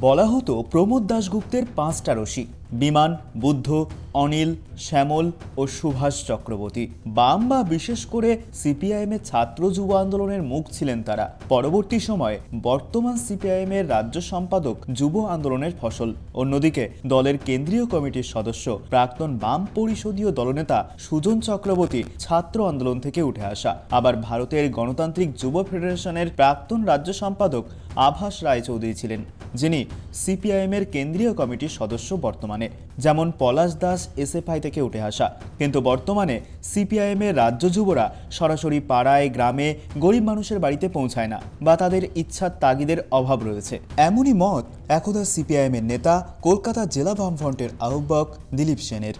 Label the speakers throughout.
Speaker 1: বলা হতো প্রমোদ দাশগুপ্তের পাঁচটা রশি: বিমান, বুদ্ধ, অনিল, শ্যামল ও সুভাষ চক্রবর্তী। বাম বা বিশেষ করে সিপিআইএমের ছাত্র যুব আন্দোলনের মুখ ছিলেন তারা। পরবর্তী সময়ে বর্তমান সিপিআইএমের রাজ্য সম্পাদক যুব আন্দোলনের ফসল। অন্যদিকে দলের কেন্দ্রীয় কমিটির সদস্য প্রাক্তন বাম পরিষদীয় দলনেতা সুজন চক্রবর্তী ছাত্র আন্দোলন থেকে উঠে আসা। আবার ভারতের গণতান্ত্রিক যুব ফেডারেশনের প্রাক্তন রাজ্য সম্পাদক আভাস রায়চৌধুরী ছিলেন, যিনি সিপিআইএমের কেন্দ্রীয় কমিটির সদস্য বর্তমানে। যেমন পলাশ দাস এসএফআই থেকে উঠে আসা, কিন্তু বর্তমানে সিপিআইএমের রাজ্য যুবরা সরাসরি পাড়ায় গ্রামে গরিব মানুষের বাড়িতে পৌঁছায় না, বা তাদের ইচ্ছার তাগিদের অভাব রয়েছে। এমনই মত একদা সিপিআইএমের নেতা কলকাতা জেলা বামফ্রন্টের আহ্বায়ক দিলীপ সেনের।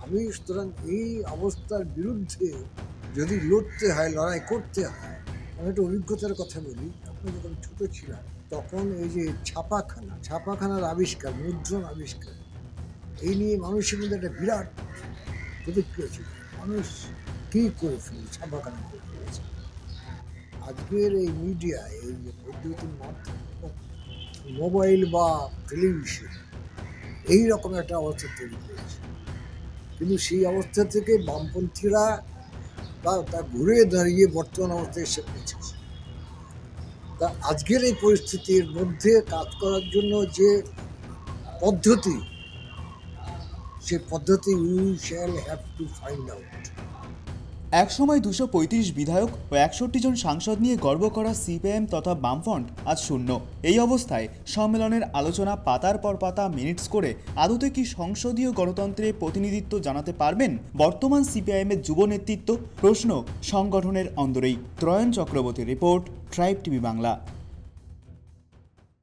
Speaker 2: আমি সুতরাং এই অবস্থার বিরুদ্ধে যদি লড়তে হয়, লড়াই করতে হয়, আমি একটা অভিজ্ঞতার কথা বলি। আপনি যখন ছোট ছিলাম তখন এই যে ছাপাখানার আবিষ্কার, মুদ্রণ আবিষ্কার, এই নিয়ে মানুষের মধ্যে একটা বিরাট প্রতিক্রিয়া ছিল। মানুষ কী করে ফেলে ছাপাখানা করে ফেলেছে। আজকের এই মিডিয়া, এই বৈদ্যুতিন মাধ্যম, মোবাইল বা টেলিভিশন এইরকম একটা অবস্থা তৈরি করেছে। কিন্তু সেই অবস্থা থেকে বামপন্থীরা তা ঘুরে দাঁড়িয়ে বর্তমান অবস্থায় এসে পৌঁছেছে। তা আজকের এই পরিস্থিতির মধ্যে কাজ করার জন্য যে পদ্ধতি, সেই পদ্ধতি you shall have to find out.
Speaker 1: একসময় 235 বিধায়ক ও 61 জন সাংসদ নিয়ে গর্ব করা সিপিআইএম তথা বামফ্রন্ট আজ শূন্য। এই অবস্থায় সম্মেলনের আলোচনা পাতার পর পাতা মিনিটস করে আদতে কি সংসদীয় গণতন্ত্রে প্রতিনিধিত্ব জানাতে পারবেন বর্তমান সিপিআইএমের যুব নেতৃত্ব? প্রশ্ন সংগঠনের অন্দরেই। ত্রয়ন চক্রবর্তীর রিপোর্ট, ট্রাইব টিভি বাংলা।